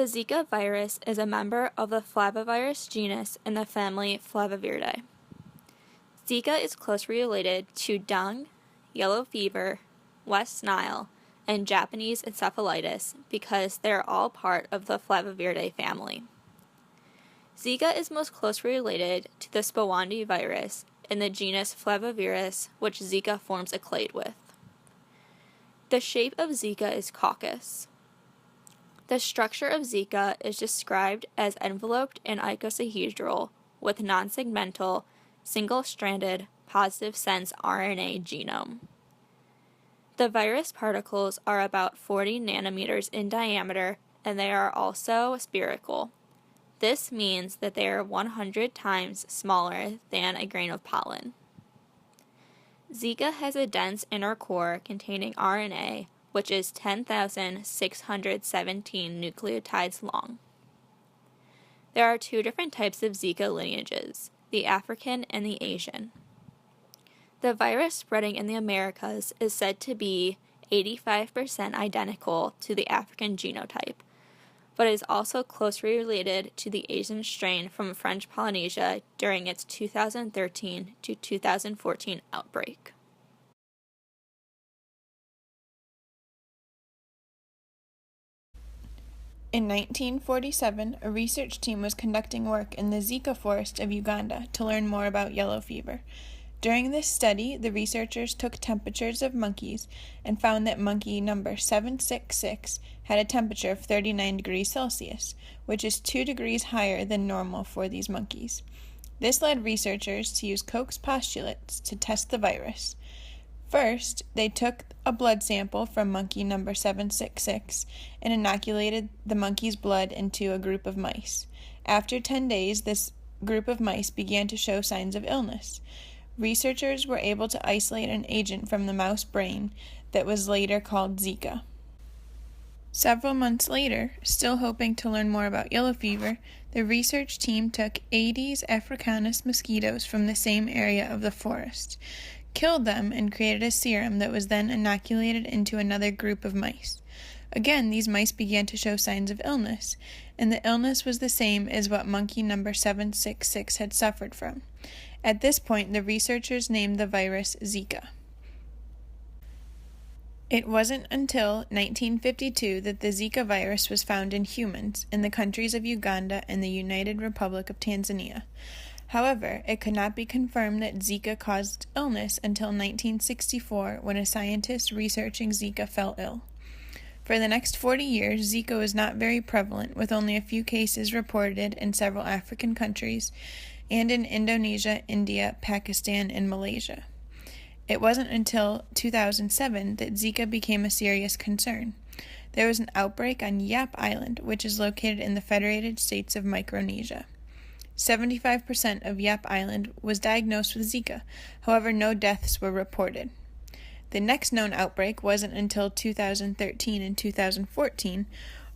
The Zika virus is a member of the flavivirus genus in the family Flaviviridae. Zika is closely related to dengue, yellow fever, West Nile, and Japanese encephalitis because they are all part of the Flaviviridae family. Zika is most closely related to the Spawandi virus in the genus Flavivirus, which Zika forms a clade with. The shape of Zika is caucus. The structure of Zika is described as enveloped in icosahedral with non-segmental, single-stranded, positive-sense RNA genome. The virus particles are about 40 nanometers in diameter, and they are also spherical. This means that they are 100 times smaller than a grain of pollen. Zika has a dense inner core containing RNA, which is 10,617 nucleotides long. There are two different types of Zika lineages, the African and the Asian. The virus spreading in the Americas is said to be 85% identical to the African genotype, but is also closely related to the Asian strain from French Polynesia during its 2013 to 2014 outbreak. In 1947, a research team was conducting work in the Zika forest of Uganda to learn more about yellow fever. During this study, the researchers took temperatures of monkeys and found that monkey number 766 had a temperature of 39 degrees Celsius, which is 2 degrees higher than normal for these monkeys. This led researchers to use Koch's postulates to test the virus. First, they took a blood sample from monkey number 766 and inoculated the monkey's blood into a group of mice. After 10 days, this group of mice began to show signs of illness. Researchers were able to isolate an agent from the mouse brain that was later called Zika. Several months later, still hoping to learn more about yellow fever, the research team took Aedes africanus mosquitoes from the same area of the forest, killed them, and created a serum that was then inoculated into another group of mice. Again, these mice began to show signs of illness, and the illness was the same as what monkey number 766 had suffered from. At this point, the researchers named the virus Zika. It wasn't until 1952 that the Zika virus was found in humans in the countries of Uganda and the United Republic of Tanzania. However, it could not be confirmed that Zika caused illness until 1964 when a scientist researching Zika fell ill. For the next 40 years, Zika was not very prevalent, with only a few cases reported in several African countries and in Indonesia, India, Pakistan, and Malaysia. It wasn't until 2007 that Zika became a serious concern. There was an outbreak on Yap Island, which is located in the Federated States of Micronesia. 75% of Yap Island was diagnosed with Zika, however, no deaths were reported. The next known outbreak wasn't until 2013 and 2014,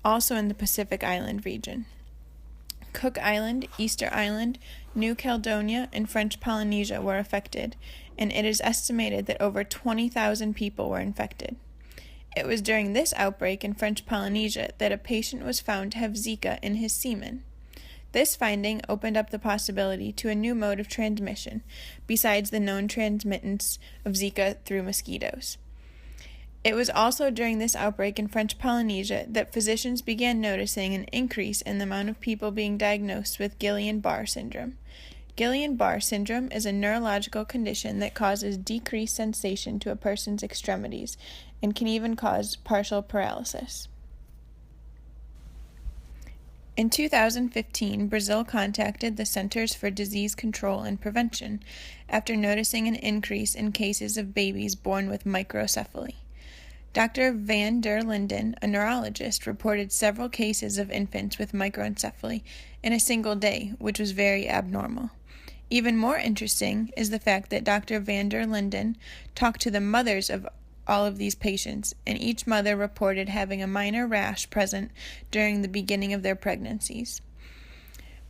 also in the Pacific Island region. Cook Island, Easter Island, New Caledonia, and French Polynesia were affected, and it is estimated that over 20,000 people were infected. It was during this outbreak in French Polynesia that a patient was found to have Zika in his semen. This finding opened up the possibility to a new mode of transmission, besides the known transmittance of Zika through mosquitoes. It was also during this outbreak in French Polynesia that physicians began noticing an increase in the amount of people being diagnosed with Guillain-Barré syndrome. Guillain-Barré syndrome is a neurological condition that causes decreased sensation to a person's extremities and can even cause partial paralysis. In 2015, Brazil contacted the Centers for Disease Control and Prevention after noticing an increase in cases of babies born with microcephaly. Dr. Van der Linden, a neurologist, reported several cases of infants with microencephaly in a single day, which was very abnormal. Even more interesting is the fact that Dr. Van der Linden talked to the mothers of all of these patients, and each mother reported having a minor rash present during the beginning of their pregnancies.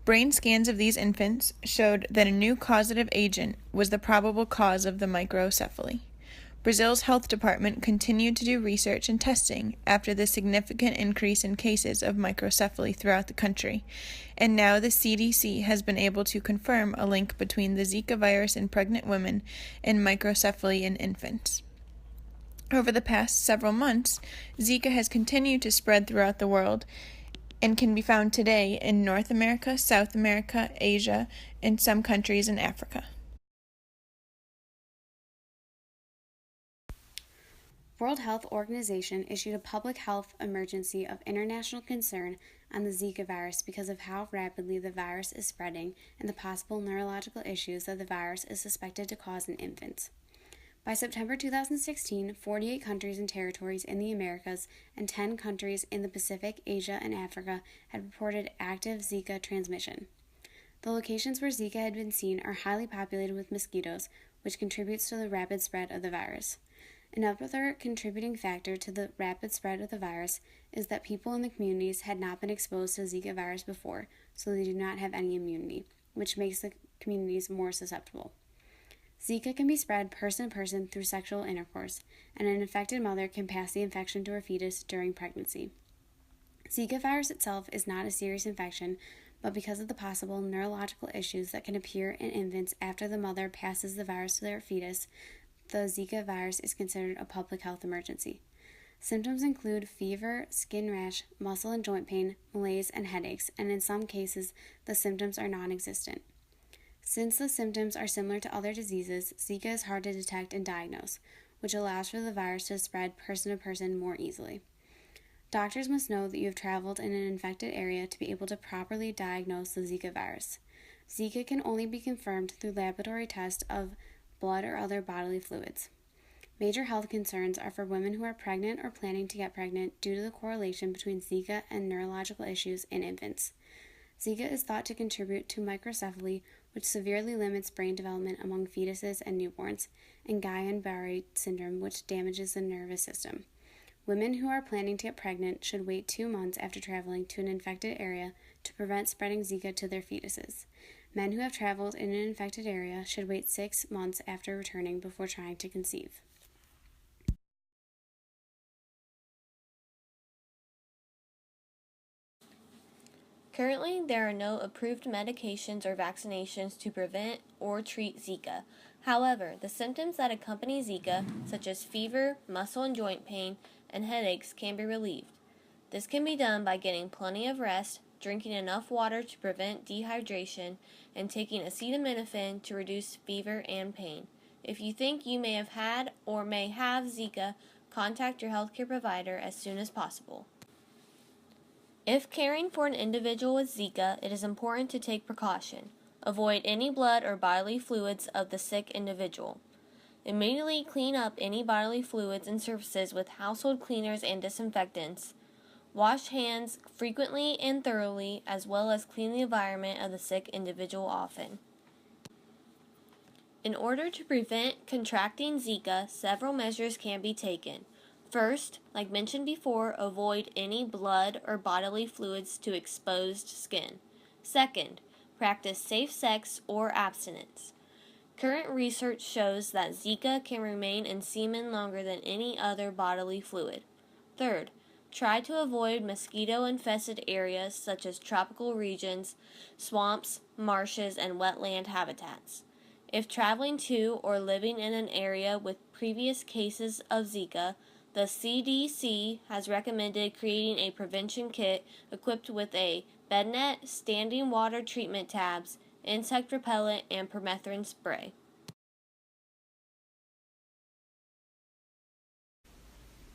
Brain scans of these infants showed that a new causative agent was the probable cause of the microcephaly. Brazil's health department continued to do research and testing after the significant increase in cases of microcephaly throughout the country, and now the CDC has been able to confirm a link between the Zika virus in pregnant women and microcephaly in infants. Over the past several months, Zika has continued to spread throughout the world and can be found today in North America, South America, Asia, and some countries in Africa. World Health Organization issued a public health emergency of international concern on the Zika virus because of how rapidly the virus is spreading and the possible neurological issues that the virus is suspected to cause in infants. By September 2016, 48 countries and territories in the Americas and 10 countries in the Pacific, Asia, and Africa had reported active Zika transmission. The locations where Zika had been seen are highly populated with mosquitoes, which contributes to the rapid spread of the virus. Another contributing factor to the rapid spread of the virus is that people in the communities had not been exposed to Zika virus before, so they do not have any immunity, which makes the communities more susceptible. Zika can be spread person to person through sexual intercourse, and an infected mother can pass the infection to her fetus during pregnancy. Zika virus itself is not a serious infection, but because of the possible neurological issues that can appear in infants after the mother passes the virus to their fetus, the Zika virus is considered a public health emergency. Symptoms include fever, skin rash, muscle and joint pain, malaise, and headaches, and in some cases, the symptoms are non-existent. Since the symptoms are similar to other diseases, Zika is hard to detect and diagnose, which allows for the virus to spread person to person more easily. Doctors must know that you have traveled in an infected area to be able to properly diagnose the Zika virus. Zika can only be confirmed through laboratory tests of blood or other bodily fluids. Major health concerns are for women who are pregnant or planning to get pregnant due to the correlation between Zika and neurological issues in infants. Zika is thought to contribute to microcephaly, which severely limits brain development among fetuses and newborns, and Guillain-Barré syndrome, which damages the nervous system. Women who are planning to get pregnant should wait 2 months after traveling to an infected area to prevent spreading Zika to their fetuses. Men who have traveled in an infected area should wait 6 months after returning before trying to conceive. Currently, there are no approved medications or vaccinations to prevent or treat Zika. However, the symptoms that accompany Zika, such as fever, muscle and joint pain, and headaches, can be relieved. This can be done by getting plenty of rest, drinking enough water to prevent dehydration, and taking acetaminophen to reduce fever and pain. If you think you may have had or may have Zika, contact your healthcare provider as soon as possible. If caring for an individual with Zika, it is important to take precaution. Avoid any blood or bodily fluids of the sick individual. Immediately clean up any bodily fluids and surfaces with household cleaners and disinfectants. Wash hands frequently and thoroughly, as well as clean the environment of the sick individual often. In order to prevent contracting Zika, several measures can be taken. First, like mentioned before, avoid any blood or bodily fluids to exposed skin. Second, practice safe sex or abstinence. Current research shows that Zika can remain in semen longer than any other bodily fluid. Third, try to avoid mosquito-infested areas such as tropical regions, swamps, marshes, and wetland habitats. If traveling to or living in an area with previous cases of Zika, the CDC has recommended creating a prevention kit equipped with a bed net, standing water treatment tabs, insect repellent, and permethrin spray.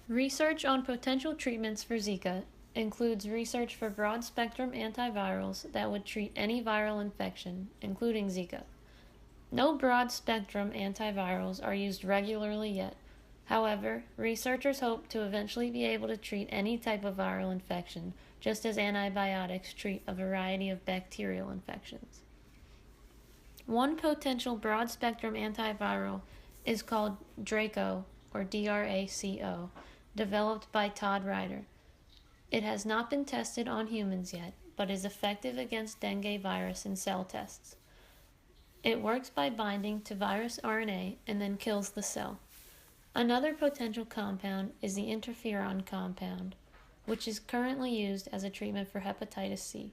Research on potential treatments for Zika includes research for broad-spectrum antivirals that would treat any viral infection, including Zika. No broad-spectrum antivirals are used regularly yet. However, researchers hope to eventually be able to treat any type of viral infection, just as antibiotics treat a variety of bacterial infections. One potential broad-spectrum antiviral is called DRACO, or DRACO, developed by Todd Ryder. It has not been tested on humans yet, but is effective against dengue virus in cell tests. It works by binding to virus RNA and then kills the cell. Another potential compound is the interferon compound, which is currently used as a treatment for hepatitis C.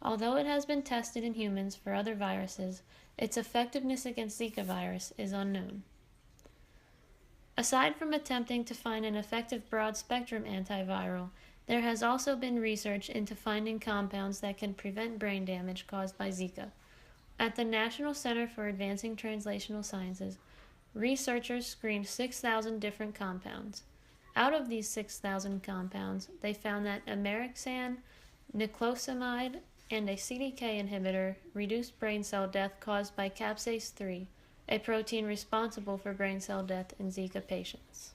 Although it has been tested in humans for other viruses, its effectiveness against Zika virus is unknown. Aside from attempting to find an effective broad-spectrum antiviral, there has also been research into finding compounds that can prevent brain damage caused by Zika. At the National Center for Advancing Translational Sciences, researchers screened 6,000 different compounds. Out of these 6,000 compounds, they found that amerixan, niclosamide, and a CDK inhibitor reduced brain cell death caused by capsase 3, a protein responsible for brain cell death in Zika patients.